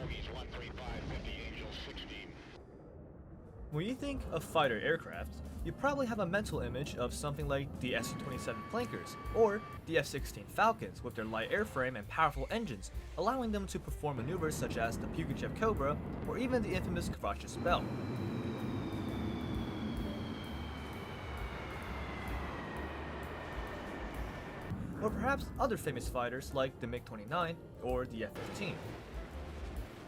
Bogies 13550, Angel 16. When you think of fighter aircraft, you probably have a mental image of something like the Su-27 Flankers or the F-16 Falcons with their light airframe and powerful engines, allowing them to perform maneuvers such as the Pugachev Cobra or even the infamous Kavach's Bell. Or perhaps other famous fighters like the MiG-29 or the F-15.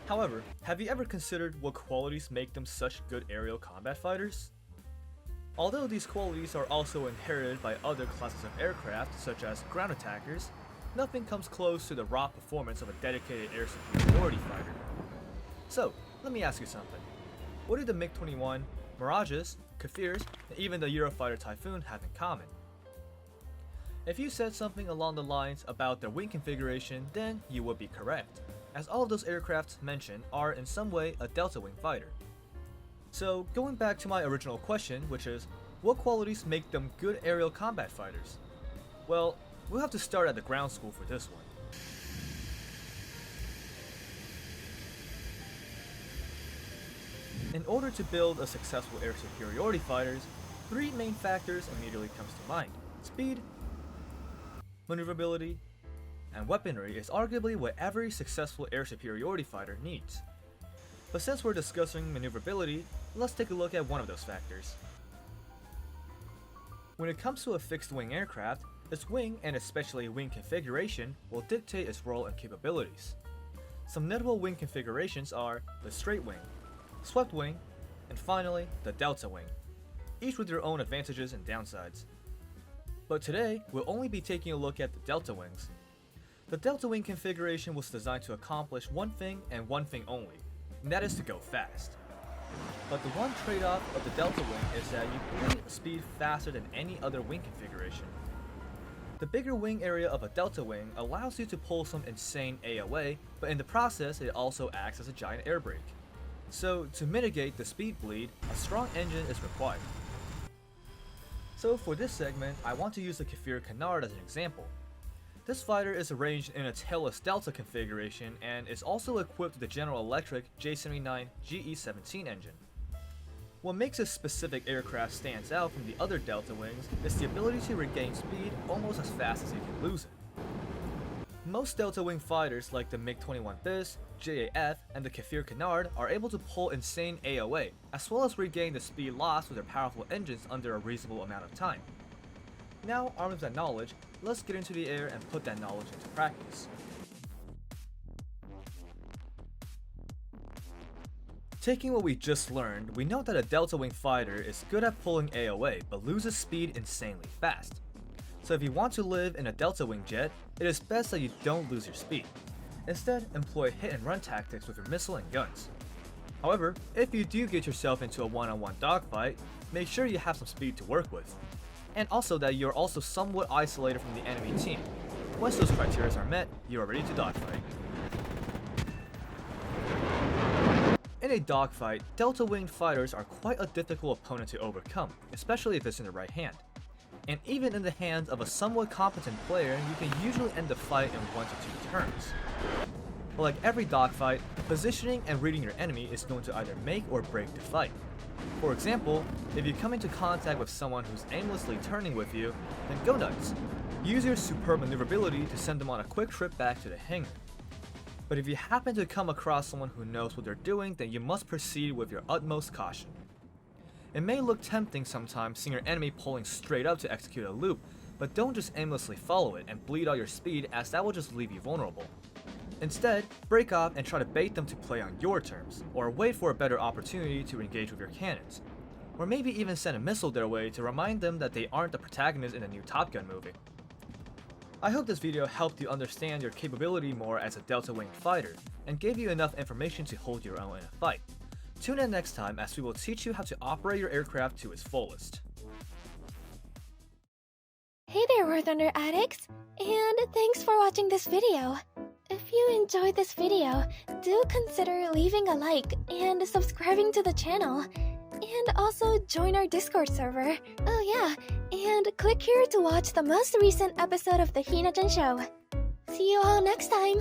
However, have you ever considered what qualities make them such good aerial combat fighters? Although these qualities are also inherited by other classes of aircraft such as ground attackers, nothing comes close to the raw performance of a dedicated air superiority fighter. So, let me ask you something. What do the MiG-21, Mirages, Kafirs, and even the Eurofighter Typhoon have in common? If you said something along the lines about their wing configuration, then you would be correct, as all of those aircraft mentioned are in some way a delta wing fighter. So going back to my original question, which is, what qualities make them good aerial combat fighters? Well, we'll have to start at the ground school for this one. In order to build a successful air superiority fighters, three main factors immediately comes to mind. Speed, maneuverability, and weaponry is arguably what every successful air superiority fighter needs. But since we're discussing maneuverability, let's take a look at one of those factors. When it comes to a fixed-wing aircraft, its wing and especially wing configuration will dictate its role and capabilities. Some notable wing configurations are the straight wing, swept wing, and finally the delta wing, each with their own advantages and downsides. But today, we'll only be taking a look at the delta wings. The delta wing configuration was designed to accomplish one thing and one thing only, and that is to go fast. But the one trade-off of the delta wing is that you can speed faster than any other wing configuration. The bigger wing area of a delta wing allows you to pull some insane AOA, but in the process it also acts as a giant air brake. So to mitigate the speed bleed, a strong engine is required. So for this segment, I want to use the Kafir Canard as an example. This fighter is arranged in a tailless delta configuration and is also equipped with the General Electric J79 GE17 engine. What makes this specific aircraft stands out from the other delta wings is the ability to regain speed almost as fast as you can lose it. Most delta wing fighters like the MiG-21 BIS, JAF, and the Kafir Canard are able to pull insane AOA, as well as regain the speed lost with their powerful engines under a reasonable amount of time. Now, armed with that knowledge, let's get into the air and put that knowledge into practice. Taking what we just learned, we know that a delta wing fighter is good at pulling AOA, but loses speed insanely fast. So if you want to live in a delta wing jet, it is best that you don't lose your speed. Instead, employ hit and run tactics with your missile and guns. However, if you do get yourself into a one-on-one dogfight, make sure you have some speed to work with. And also that you're also somewhat isolated from the enemy team. Once those criteria are met, you are ready to dogfight. In a dogfight, delta-winged fighters are quite a difficult opponent to overcome, especially if it's in the right hand. And even in the hands of a somewhat competent player, you can usually end the fight in 1 to 2 turns. But like every dogfight, positioning and reading your enemy is going to either make or break the fight. For example, if you come into contact with someone who's aimlessly turning with you, then go nuts. Use your superb maneuverability to send them on a quick trip back to the hangar. But if you happen to come across someone who knows what they're doing, then you must proceed with your utmost caution. It may look tempting sometimes seeing your enemy pulling straight up to execute a loop, but don't just aimlessly follow it and bleed all your speed, as that will just leave you vulnerable. Instead, break off and try to bait them to play on your terms, or wait for a better opportunity to engage with your cannons. Or maybe even send a missile their way to remind them that they aren't the protagonist in the new Top Gun movie. I hope this video helped you understand your capability more as a delta wing fighter, and gave you enough information to hold your own in a fight. Tune in next time as we will teach you how to operate your aircraft to its fullest. Hey there, warthunder addicts! And thanks for watching this video. If you enjoyed this video, do consider leaving a like and subscribing to the channel. And also join our Discord server. Oh yeah, and click here to watch the most recent episode of the Hina Show. See you all next time!